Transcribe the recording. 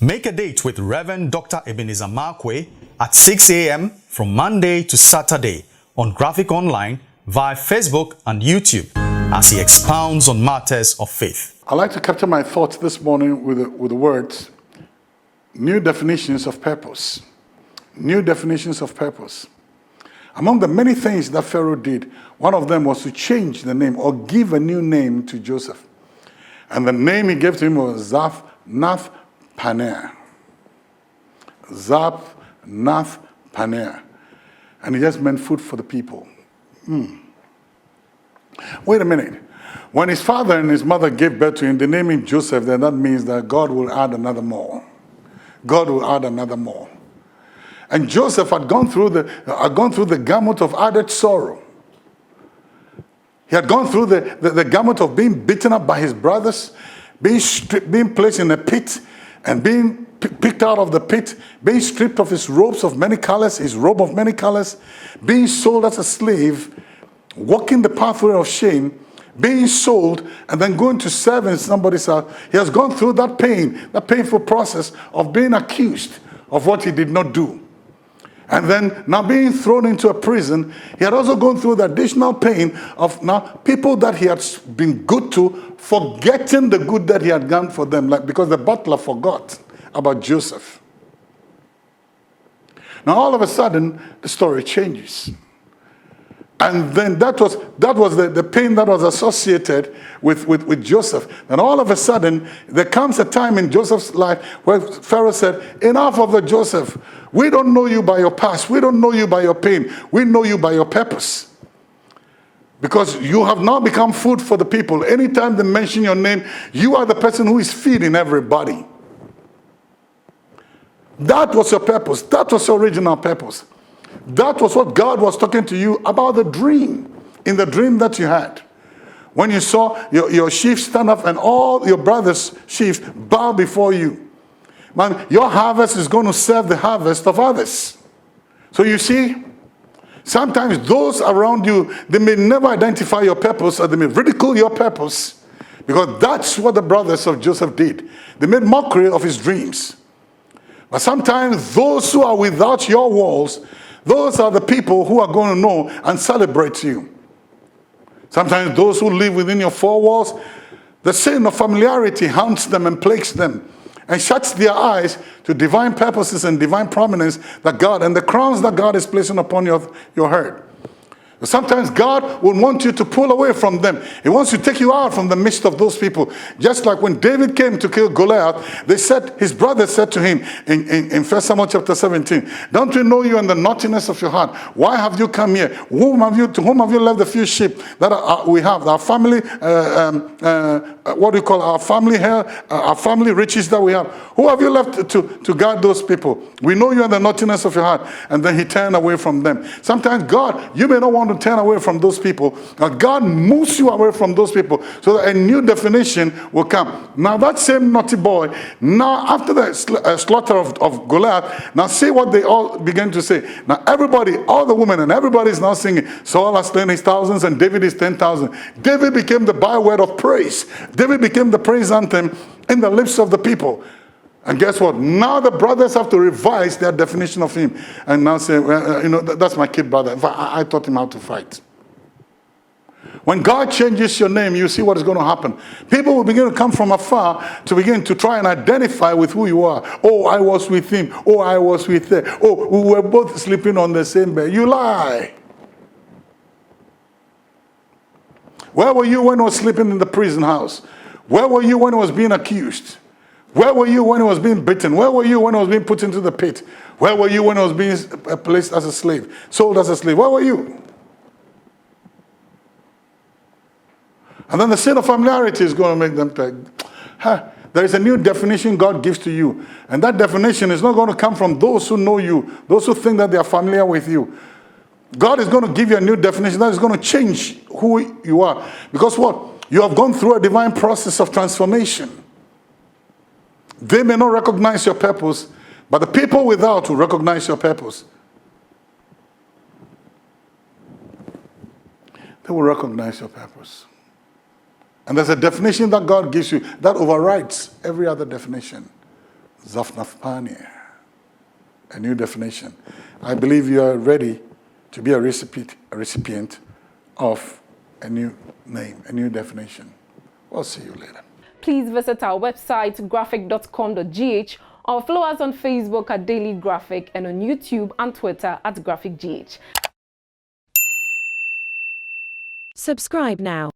Make a date with Rev Dr Ebenezer Markwei at 6 a.m. from Monday to Saturday on Graphic Online via Facebook and YouTube as he expounds on matters of faith. I'd like to capture my thoughts this morning with the words, new definitions of purpose. New definitions of purpose. Among the many things that Pharaoh did, one of them was to change the name or give a new name to Joseph. And the name he gave to him was Zaphnath-Paneah. Zaphnath-Paneah. And it just meant food for the people. Wait a minute. When his father and his mother gave birth to him, they named him Joseph, then that means that God will add another more. God will add another more. And Joseph had gone through the gamut of added sorrow. He had gone through the gamut of being beaten up by his brothers, being placed in a pit, and being picked out of the pit, being stripped of his robes of many colors, his robe of many colors, being sold as a slave, walking the pathway of shame, being sold, and then going to serve in somebody's house. He has gone through that pain, that painful process of being accused of what he did not do. And then now being thrown into a prison, he had also gone through the additional pain of now people that he had been good to, forgetting the good that he had done for them, like because the butler forgot about Joseph. Now all of a sudden, the story changes. And then that was the pain that was associated with Joseph. And all of a sudden, there comes a time in Joseph's life where Pharaoh said, enough of the Joseph. We don't know you by your past. We don't know you by your pain. We know you by your purpose. Because you have now become food for the people. Anytime they mention your name, you are the person who is feeding everybody. That was your purpose. That was your original purpose. That was what God was talking to you about the dream, in the dream that you had. When you saw your sheep stand up and all your brothers' sheep bow before you. Man, your harvest is going to serve the harvest of others. So you see, sometimes those around you, they may never identify your purpose or they may ridicule your purpose because that's what the brothers of Joseph did. They made mockery of his dreams. But sometimes those who are without your walls, those are the people who are going to know and celebrate you. Sometimes those who live within your four walls, the sin of familiarity haunts them and plagues them and shuts their eyes to divine purposes and divine prominence that God and the crowns that God is placing upon your head. Sometimes God will want you to pull away from them. He wants to take you out from the midst of those people. Just like when David came to kill Goliath, his brothers said to him in 1 Samuel chapter 17, don't we know you and the naughtiness of your heart? Why have you come here? To whom have you left the few sheep that we have? Our family, our family riches that we have. Who have you left to guard those people? We know you and the naughtiness of your heart. And then he turned away from them. Sometimes God, you may not want to turn away from those people. God moves you away from those people so that a new definition will come. Now that same naughty boy, now after the slaughter of Goliath, now see what they all began to say. Now everybody, all the women and everybody is now singing, Saul has slain his thousands and David is 10,000. David became the byword of praise. David became the praise anthem in the lips of the people. And guess what? Now the brothers have to revise their definition of him and now say, well, that's my kid brother. I taught him how to fight. When God changes your name, you see what is going to happen. People will begin to come from afar to begin to try and identify with who you are. Oh, I was with him. Oh, I was with her. Oh, we were both sleeping on the same bed. You lie. Where were you when he was sleeping in the prison house? Where were you when he was being accused? Where were you when he was being beaten? Where were you when he was being put into the pit? Where were you when he was being placed as a slave, sold as a slave? Where were you? And then the sin of familiarity is going to make them think, there is a new definition God gives to you. And that definition is not going to come from those who know you, those who think that they are familiar with you. God is going to give you a new definition that is going to change who you are. Because what? You have gone through a divine process of transformation. They may not recognize your purpose, but the people without will recognize your purpose. They will recognize your purpose. And there's a definition that God gives you that overrides every other definition. Zaphnathpania. A new definition. I believe you are ready to be a recipient of a new name, a new definition. We'll see you later. Please visit our website, graphic.com.gh, or follow us on Facebook at Daily Graphic and on YouTube and Twitter at GraphicGH. Subscribe now.